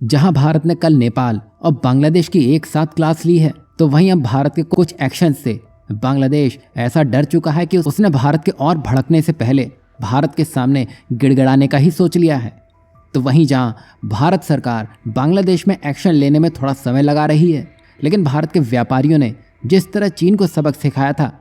जहां भारत ने कल नेपाल और बांग्लादेश की एक साथ क्लास ली है, तो वहीं अब भारत के कुछ एक्शन से बांग्लादेश ऐसा डर चुका है कि उसने भारत के और भड़कने से पहले भारत के सामने गिड़गिड़ाने का ही सोच लिया है। तो वहीं जहां भारत सरकार बांग्लादेश में एक्शन लेने में थोड़ा समय लगा रही है, लेकिन भारत के व्यापारियों ने जिस तरह चीन को सबक सिखाया था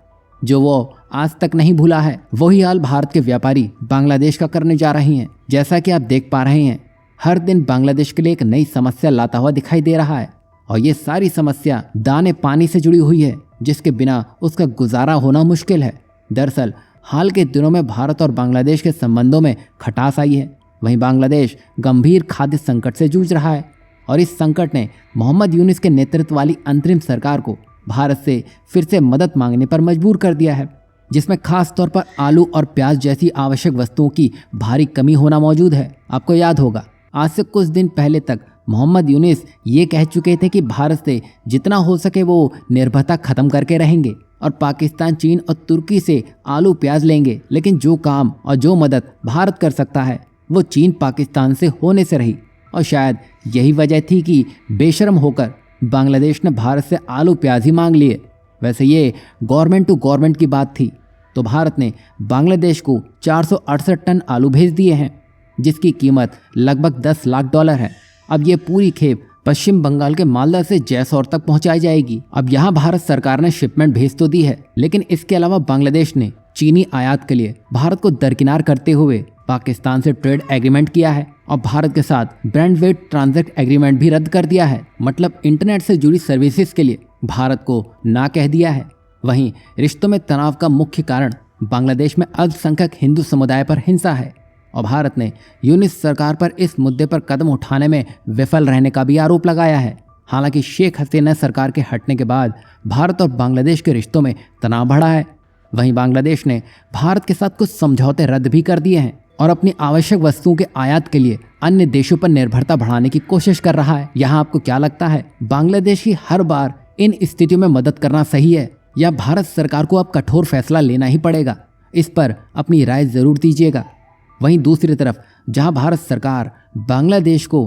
जो वो आज तक नहीं भूला है, वही हाल भारत के व्यापारी बांग्लादेश का करने जा रहे हैं। जैसा कि आप देख पा रहे हैं, हर दिन बांग्लादेश के लिए एक नई समस्या लाता हुआ दिखाई दे रहा है और ये सारी समस्या दाने पानी से जुड़ी हुई है, जिसके बिना उसका गुजारा होना मुश्किल है। दरअसल हाल के दिनों में भारत और बांग्लादेश के संबंधों में खटास आई है। वहीं बांग्लादेश गंभीर खाद्य संकट से जूझ रहा है और इस संकट ने मोहम्मद यूनिस के नेतृत्व वाली अंतरिम सरकार को भारत से फिर से मदद मांगने पर मजबूर कर दिया है, जिसमें खास तौर पर आलू और प्याज जैसी आवश्यक वस्तुओं की भारी कमी होना मौजूद है। आपको याद होगा, आज से कुछ दिन पहले तक मोहम्मद यूनिस ये कह चुके थे कि भारत से जितना हो सके वो निर्भरता खत्म करके रहेंगे और पाकिस्तान, चीन और तुर्की से आलू प्याज लेंगे, लेकिन जो काम और जो मदद भारत कर सकता है वो चीन पाकिस्तान से होने से रही। और शायद यही वजह थी कि बेशर्म होकर बांग्लादेश ने भारत से आलू प्याज ही मांग लिए। वैसे ये गवर्नमेंट टू गवर्नमेंट की बात थी, तो भारत ने बांग्लादेश को 468 टन आलू भेज दिए हैं, जिसकी कीमत लगभग $10 लाख है। अब ये पूरी खेप पश्चिम बंगाल के मालदा से जैसौर तक पहुंचाई जाएगी। अब यहाँ भारत सरकार ने शिपमेंट भेज तो दी है, लेकिन इसके अलावा बांग्लादेश ने चीनी आयात के लिए भारत को दरकिनार करते हुए पाकिस्तान से ट्रेड एग्रीमेंट किया है और भारत के साथ ब्रांड वेट ट्रांजैक्ट एग्रीमेंट भी रद्द कर दिया है। मतलब इंटरनेट से जुड़ी सर्विसेज के लिए भारत को ना कह दिया है। वहीं रिश्तों में तनाव का मुख्य कारण बांग्लादेश में अल्पसंख्यक हिंदू समुदाय पर हिंसा है और भारत ने यूनिस सरकार पर इस मुद्दे पर कदम उठाने में विफल रहने का भी आरोप लगाया है। हालांकि शेख हसीना सरकार के हटने के बाद भारत और बांग्लादेश के रिश्तों में तनाव बढ़ा है। वहीं बांग्लादेश ने भारत के साथ कुछ समझौते रद्द भी कर दिए हैं और अपनी आवश्यक वस्तुओं के आयात के लिए अन्य देशों पर निर्भरता बढ़ाने की कोशिश कर रहा है। यहाँ आपको क्या लगता है, बांग्लादेश की हर बार इन स्थितियों में मदद करना सही है या भारत सरकार को अब कठोर फैसला लेना ही पड़ेगा? इस पर अपनी राय जरूर दीजिएगा। वहीं दूसरी तरफ जहां भारत सरकार बांग्लादेश को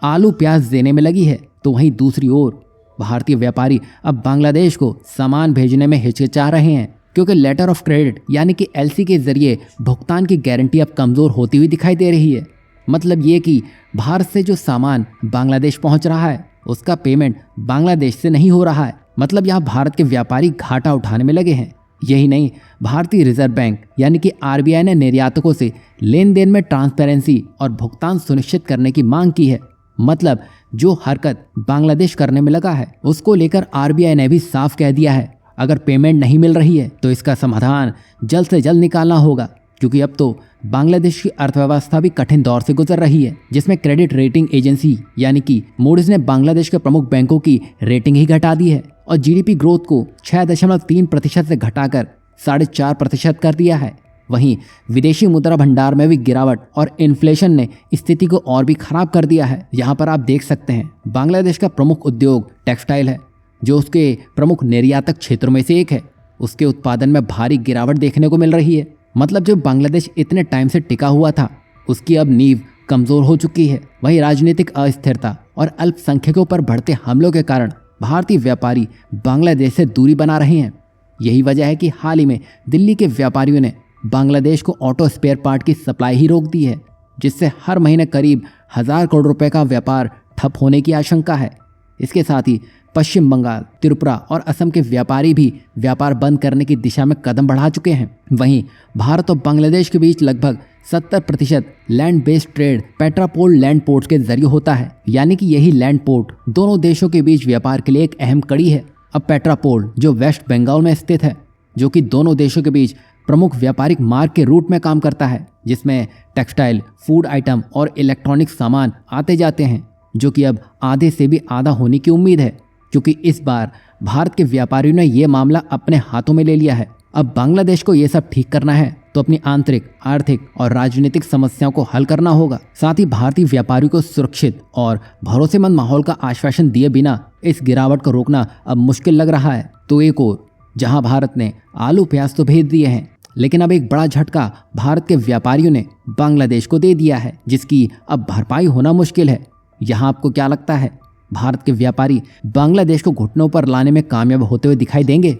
आलू प्याज देने में लगी है, तो वहीं दूसरी ओर भारतीय व्यापारी अब बांग्लादेश को सामान भेजने में हिचकिचा रहे हैं, क्योंकि लेटर ऑफ क्रेडिट यानी कि एलसी के जरिए भुगतान की गारंटी अब कमज़ोर होती हुई दिखाई दे रही है। मतलब ये कि भारत से जो सामान बांग्लादेश पहुंच रहा है उसका पेमेंट बांग्लादेश से नहीं हो रहा है। मतलब यहाँ भारत के व्यापारी घाटा उठाने में लगे हैं। यही नहीं, भारतीय रिजर्व बैंक यानी कि आरबीआई ने निर्यातकों से लेन देन में ट्रांसपेरेंसी और भुगतान सुनिश्चित करने की मांग की है। मतलब जो हरकत बांग्लादेश करने में लगा है उसको लेकर आरबीआई ने भी साफ कह दिया है, अगर पेमेंट नहीं मिल रही है तो इसका समाधान जल्द से जल्द निकालना होगा, क्योंकि अब तो बांग्लादेश की अर्थव्यवस्था भी कठिन दौर से गुजर रही है, जिसमें क्रेडिट रेटिंग एजेंसी यानी कि मूडीज ने बांग्लादेश के प्रमुख बैंकों की रेटिंग ही घटा दी है और जीडीपी ग्रोथ को 6.3% से घटाकर 4.5% कर दिया है। वहीं विदेशी मुद्रा भंडार में भी गिरावट और इन्फ्लेशन ने स्थिति को और भी खराब कर दिया है। यहाँ पर आप देख सकते हैं बांग्लादेश का प्रमुख उद्योग टेक्सटाइल है, जो उसके प्रमुख निर्यातक क्षेत्रों में से एक है। उसके उत्पादन में भारी गिरावट देखने को मिल रही है। मतलब जो बांग्लादेश इतने टाइम से टिका हुआ था उसकी अब नींव कमजोर हो चुकी है। वहीं राजनीतिक अस्थिरता और अल्पसंख्यकों पर बढ़ते हमलों के कारण भारतीय व्यापारी बांग्लादेश से दूरी बना रहे हैं। यही वजह है कि हाल ही में दिल्ली के व्यापारियों ने बांग्लादेश को ऑटो स्पेयर पार्ट की सप्लाई ही रोक दी है, जिससे हर महीने करीब 1000 करोड़ रुपए का व्यापार ठप होने की आशंका है। इसके साथ ही पश्चिम बंगाल, त्रिपुरा और असम के व्यापारी भी व्यापार बंद करने की दिशा में कदम बढ़ा चुके हैं। वहीं भारत और बांग्लादेश के बीच लगभग 70% land based trade Petrapole land port के जरिए होता है, यानी कि यही लैंड पोर्ट दोनों देशों के बीच व्यापार के लिए एक अहम कड़ी है। अब पेट्रापोल जो वेस्ट बंगाल में स्थित है, जो कि दोनों देशों के बीच प्रमुख व्यापारिक मार्ग के रूट में काम करता है, जिसमें टेक्सटाइल, फूड आइटम और इलेक्ट्रॉनिक सामान आते जाते हैं, जो कि अब आधे से भी आधा होने की उम्मीद है, क्योंकि इस बार भारत के व्यापारियों ने यह मामला अपने हाथों में ले लिया है। अब बांग्लादेश को यह सब ठीक करना है तो अपनी आंतरिक, आर्थिक और राजनीतिक समस्याओं को हल करना होगा। साथ ही भारतीय व्यापारियों को सुरक्षित और भरोसेमंद माहौल का आश्वासन दिए बिना इस गिरावट को रोकना अब मुश्किल लग रहा है। तो एक और जहां भारत ने आलू प्याज तो भेज दिए हैं, लेकिन अब एक बड़ा झटका भारत के व्यापारियों ने बांग्लादेश को दे दिया है, जिसकी अब भरपाई होना मुश्किल है। यहाँ आपको क्या लगता है, भारत के व्यापारी बांग्लादेश को घुटनों पर लाने में कामयाब होते हुए दिखाई देंगे?